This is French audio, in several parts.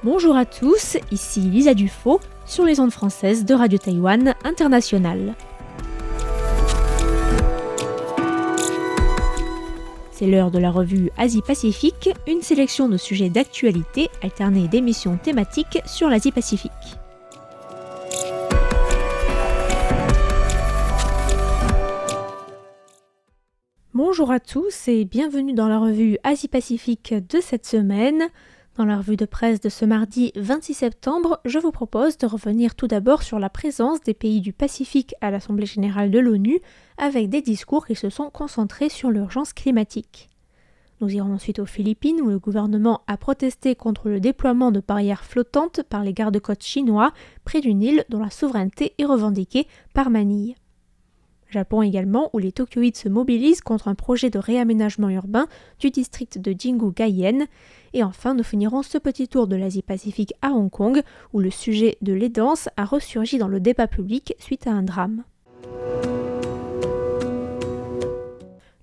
Bonjour à tous, ici Lisa Dufaux sur les ondes françaises de Radio Taïwan International. C'est l'heure de la revue Asie-Pacifique, une sélection de sujets d'actualité alternée d'émissions thématiques sur l'Asie-Pacifique. Bonjour à tous et bienvenue dans la revue Asie-Pacifique de cette semaine. Dans la revue de presse de ce mardi 26 septembre, je vous propose de revenir tout d'abord sur la présence des pays du Pacifique à l'Assemblée générale de l'ONU, avec des discours qui se sont concentrés sur l'urgence climatique. Nous irons ensuite aux Philippines, où le gouvernement a protesté contre le déploiement de barrières flottantes par les gardes-côtes chinois près d'une île dont la souveraineté est revendiquée par Manille. Japon également, où les Tokyoïdes se mobilisent contre un projet de réaménagement urbain du district de Jingu-Guyenne. Et enfin, nous finirons ce petit tour de l'Asie-Pacifique à Hong Kong, où le sujet de l'aidance a ressurgi dans le débat public suite à un drame.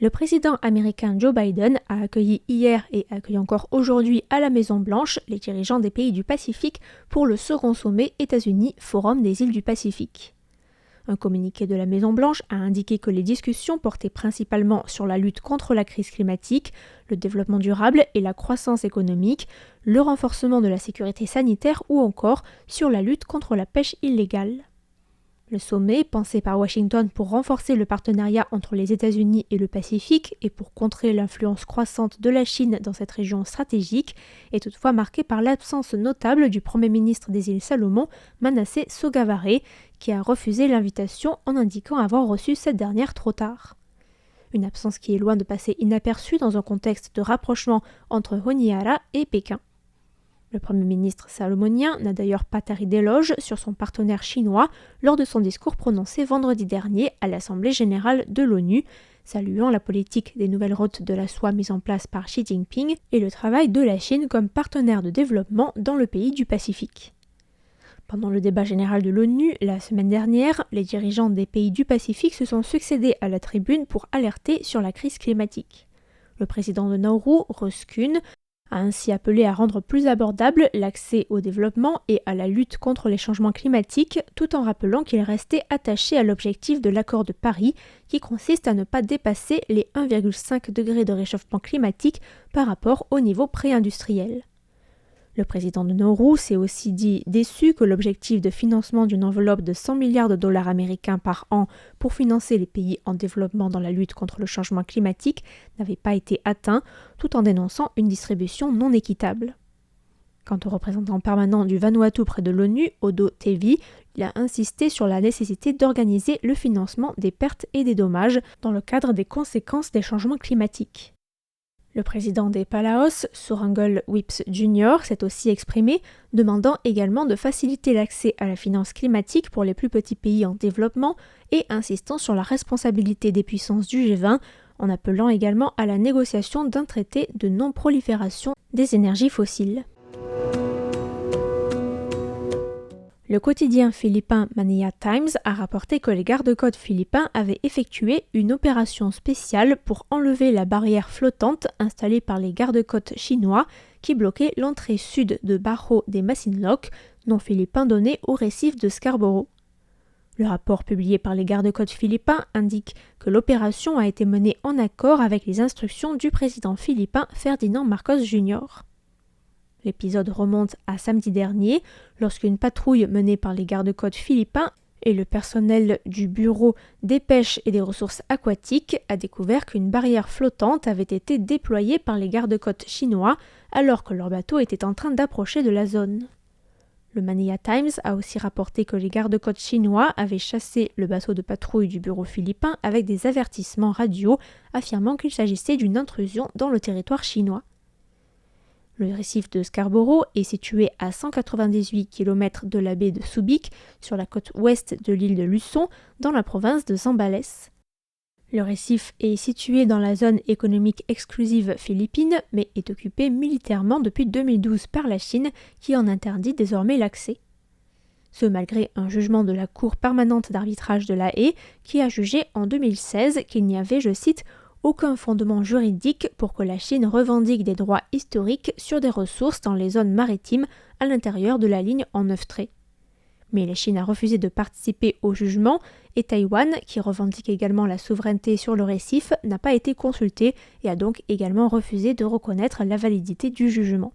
Le président américain Joe Biden a accueilli hier et accueille encore aujourd'hui à la Maison-Blanche les dirigeants des pays du Pacifique pour le second sommet États-Unis Forum des îles du Pacifique. Un communiqué de la Maison-Blanche a indiqué que les discussions portaient principalement sur la lutte contre la crise climatique, le développement durable et la croissance économique, le renforcement de la sécurité sanitaire ou encore sur la lutte contre la pêche illégale. Le sommet, pensé par Washington pour renforcer le partenariat entre les États-Unis et le Pacifique et pour contrer l'influence croissante de la Chine dans cette région stratégique, est toutefois marqué par l'absence notable du Premier ministre des îles Salomon, Manasseh Sogavare, qui a refusé l'invitation en indiquant avoir reçu cette dernière trop tard. Une absence qui est loin de passer inaperçue dans un contexte de rapprochement entre Honiara et Pékin. Le Premier ministre salomonien n'a d'ailleurs pas tari d'éloges sur son partenaire chinois lors de son discours prononcé vendredi dernier à l'Assemblée générale de l'ONU, saluant la politique des nouvelles routes de la soie mise en place par Xi Jinping et le travail de la Chine comme partenaire de développement dans le pays du Pacifique. Pendant le débat général de l'ONU, la semaine dernière, les dirigeants des pays du Pacifique se sont succédés à la tribune pour alerter sur la crise climatique. Le président de Nauru, Russ Kuhn, a ainsi appelé à rendre plus abordable l'accès au développement et à la lutte contre les changements climatiques, tout en rappelant qu'il restait attaché à l'objectif de l'accord de Paris, qui consiste à ne pas dépasser les 1,5 degrés de réchauffement climatique par rapport au niveau pré-industriel. Le président de Nauru s'est aussi dit déçu que l'objectif de financement d'une enveloppe de 100 milliards de dollars américains par an pour financer les pays en développement dans la lutte contre le changement climatique n'avait pas été atteint, tout en dénonçant une distribution non équitable. Quant au représentant permanent du Vanuatu près de l'ONU, Odo Tevi, il a insisté sur la nécessité d'organiser le financement des pertes et des dommages dans le cadre des conséquences des changements climatiques. Le président des Palaos, Surangul Whipps Jr., s'est aussi exprimé, demandant également de faciliter l'accès à la finance climatique pour les plus petits pays en développement et insistant sur la responsabilité des puissances du G20, en appelant également à la négociation d'un traité de non-prolifération des énergies fossiles. Le quotidien philippin Manila Times a rapporté que les gardes-côtes philippins avaient effectué une opération spéciale pour enlever la barrière flottante installée par les gardes-côtes chinois qui bloquait l'entrée sud de Bajo de Masinloc, nom philippin donné au récif de Scarborough. Le rapport publié par les gardes-côtes philippins indique que l'opération a été menée en accord avec les instructions du président philippin Ferdinand Marcos Jr. L'épisode remonte à samedi dernier, lorsqu'une patrouille menée par les gardes-côtes philippins et le personnel du Bureau des pêches et des ressources aquatiques a découvert qu'une barrière flottante avait été déployée par les gardes-côtes chinois alors que leur bateau était en train d'approcher de la zone. Le Manila Times a aussi rapporté que les gardes-côtes chinois avaient chassé le bateau de patrouille du bureau philippin avec des avertissements radio affirmant qu'il s'agissait d'une intrusion dans le territoire chinois. Le récif de Scarborough est situé à 198 km de la baie de Subic, sur la côte ouest de l'île de Luçon, dans la province de Zambales. Le récif est situé dans la zone économique exclusive philippine, mais est occupé militairement depuis 2012 par la Chine, qui en interdit désormais l'accès. Ce malgré un jugement de la Cour permanente d'arbitrage de La Haye, qui a jugé en 2016 qu'il n'y avait, je cite, aucun fondement juridique pour que la Chine revendique des droits historiques sur des ressources dans les zones maritimes à l'intérieur de la ligne en 9 traits. Mais la Chine a refusé de participer au jugement et Taïwan, qui revendique également la souveraineté sur le récif, n'a pas été consulté et a donc également refusé de reconnaître la validité du jugement.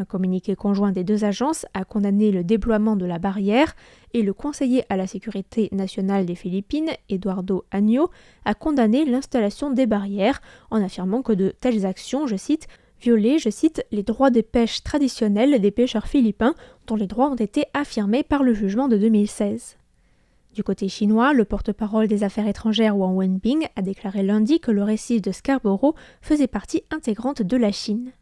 Un communiqué conjoint des deux agences a condamné le déploiement de la barrière et le conseiller à la sécurité nationale des Philippines, Eduardo Año, a condamné l'installation des barrières en affirmant que de telles actions, je cite, violaient, je cite, les droits de pêche traditionnels des pêcheurs philippins dont les droits ont été affirmés par le jugement de 2016. Du côté chinois, le porte-parole des Affaires étrangères Wang Wenbing a déclaré lundi que le récif de Scarborough faisait partie intégrante de la Chine.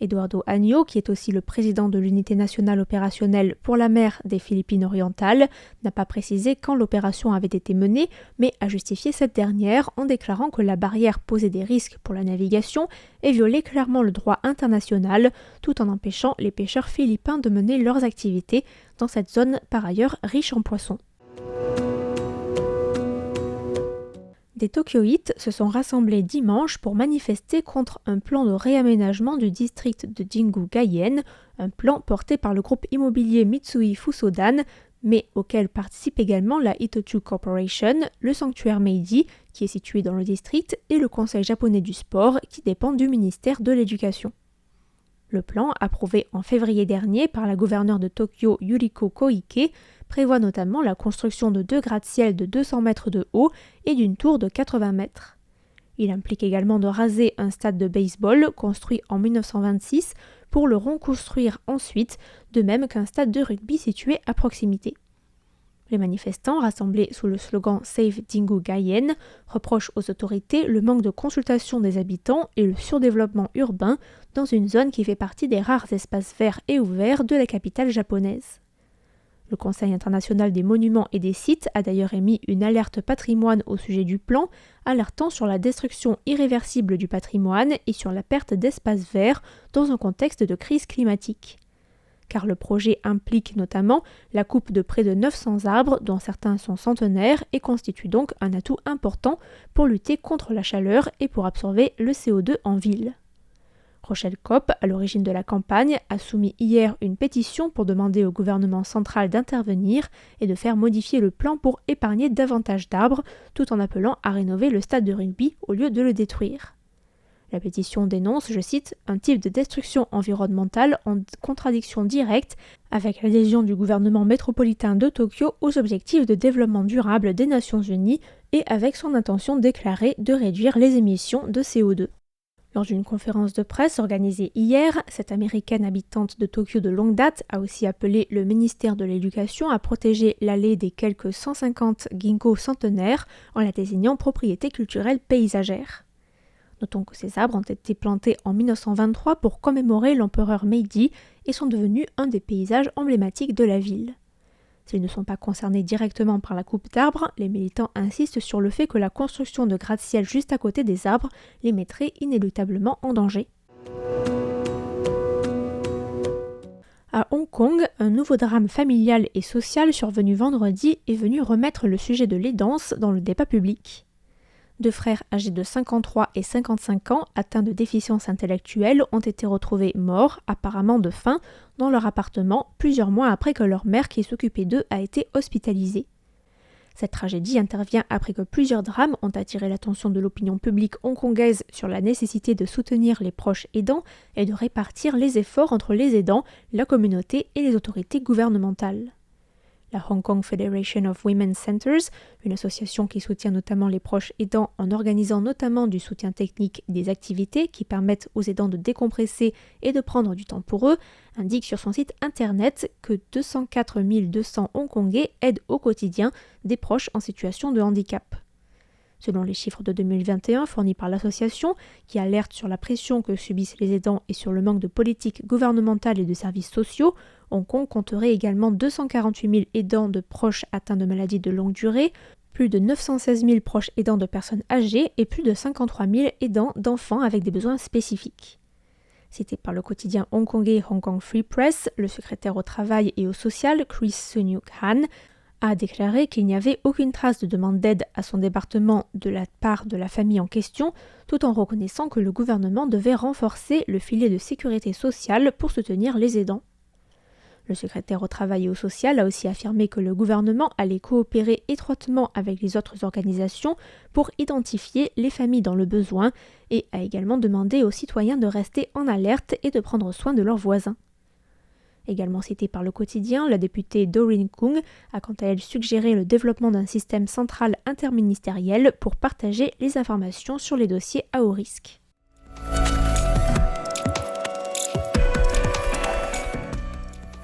Eduardo Año, qui est aussi le président de l'unité nationale opérationnelle pour la mer des Philippines orientales, n'a pas précisé quand l'opération avait été menée, mais a justifié cette dernière en déclarant que la barrière posait des risques pour la navigation et violait clairement le droit international, tout en empêchant les pêcheurs philippins de mener leurs activités dans cette zone par ailleurs riche en poissons. Des Tokyoïtes se sont rassemblés dimanche pour manifester contre un plan de réaménagement du district de Jingu-Gaien, un plan porté par le groupe immobilier Mitsui Fusodan, mais auquel participe également la Itochu Corporation, le sanctuaire Meiji, qui est situé dans le district, et le Conseil japonais du sport, qui dépend du ministère de l'Éducation. Le plan, approuvé en février dernier par la gouverneure de Tokyo Yuriko Koike, prévoit notamment la construction de 2 gratte-ciel de 200 mètres de haut et d'une tour de 80 mètres. Il implique également de raser un stade de baseball construit en 1926 pour le reconstruire ensuite, de même qu'un stade de rugby situé à proximité. Les manifestants, rassemblés sous le slogan Save Jingu-Gaien, reprochent aux autorités le manque de consultation des habitants et le surdéveloppement urbain dans une zone qui fait partie des rares espaces verts et ouverts de la capitale japonaise. Le Conseil international des monuments et des sites a d'ailleurs émis une alerte patrimoine au sujet du plan, alertant sur la destruction irréversible du patrimoine et sur la perte d'espaces verts dans un contexte de crise climatique. Car le projet implique notamment la coupe de près de 900 arbres, dont certains sont centenaires, et constitue donc un atout important pour lutter contre la chaleur et pour absorber le CO2 en ville. Rochelle Kopp, à l'origine de la campagne, a soumis hier une pétition pour demander au gouvernement central d'intervenir et de faire modifier le plan pour épargner davantage d'arbres, tout en appelant à rénover le stade de rugby au lieu de le détruire. La pétition dénonce, je cite, un type de destruction environnementale en contradiction directe avec l'adhésion du gouvernement métropolitain de Tokyo aux objectifs de développement durable des Nations Unies et avec son intention déclarée de réduire les émissions de CO2. Lors d'une conférence de presse organisée hier, cette américaine habitante de Tokyo de longue date a aussi appelé le ministère de l'Éducation à protéger l'allée des quelques 150 ginkgo centenaires en la désignant propriété culturelle paysagère. Notons que ces arbres ont été plantés en 1923 pour commémorer l'empereur Meiji et sont devenus un des paysages emblématiques de la ville. S'ils ne sont pas concernés directement par la coupe d'arbres, les militants insistent sur le fait que la construction de gratte-ciel juste à côté des arbres les mettrait inéluctablement en danger. À Hong Kong, un nouveau drame familial et social survenu vendredi est venu remettre le sujet de l'aidance dans le débat public. 2 frères âgés de 53 et 55 ans atteints de déficience intellectuelle ont été retrouvés morts, apparemment de faim, dans leur appartement plusieurs mois après que leur mère qui s'occupait d'eux a été hospitalisée. Cette tragédie intervient après que plusieurs drames ont attiré l'attention de l'opinion publique hongkongaise sur la nécessité de soutenir les proches aidants et de répartir les efforts entre les aidants, la communauté et les autorités gouvernementales. La Hong Kong Federation of Women's Centers, une association qui soutient notamment les proches aidants en organisant notamment du soutien technique et des activités qui permettent aux aidants de décompresser et de prendre du temps pour eux, indique sur son site internet que 204 200 Hongkongais aident au quotidien des proches en situation de handicap. Selon les chiffres de 2021 fournis par l'association, qui alerte sur la pression que subissent les aidants et sur le manque de politiques gouvernementales et de services sociaux, Hong Kong compterait également 248 000 aidants de proches atteints de maladies de longue durée, plus de 916 000 proches aidants de personnes âgées et plus de 53 000 aidants d'enfants avec des besoins spécifiques. Cité par le quotidien hongkongais Hong Kong Free Press, le secrétaire au travail et au social, Chris Sun-Yuk Han, a déclaré qu'il n'y avait aucune trace de demande d'aide à son département de la part de la famille en question, tout en reconnaissant que le gouvernement devait renforcer le filet de sécurité sociale pour soutenir les aidants. Le secrétaire au travail et au social a aussi affirmé que le gouvernement allait coopérer étroitement avec les autres organisations pour identifier les familles dans le besoin et a également demandé aux citoyens de rester en alerte et de prendre soin de leurs voisins. Également citée par le quotidien, la députée Doreen Kung a quant à elle suggéré le développement d'un système central interministériel pour partager les informations sur les dossiers à haut risque.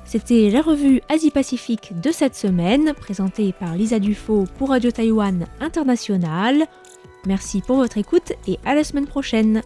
C'était la revue Asie-Pacifique de cette semaine, présentée par Lisa Dufaux pour Radio Taïwan International. Merci pour votre écoute et à la semaine prochaine.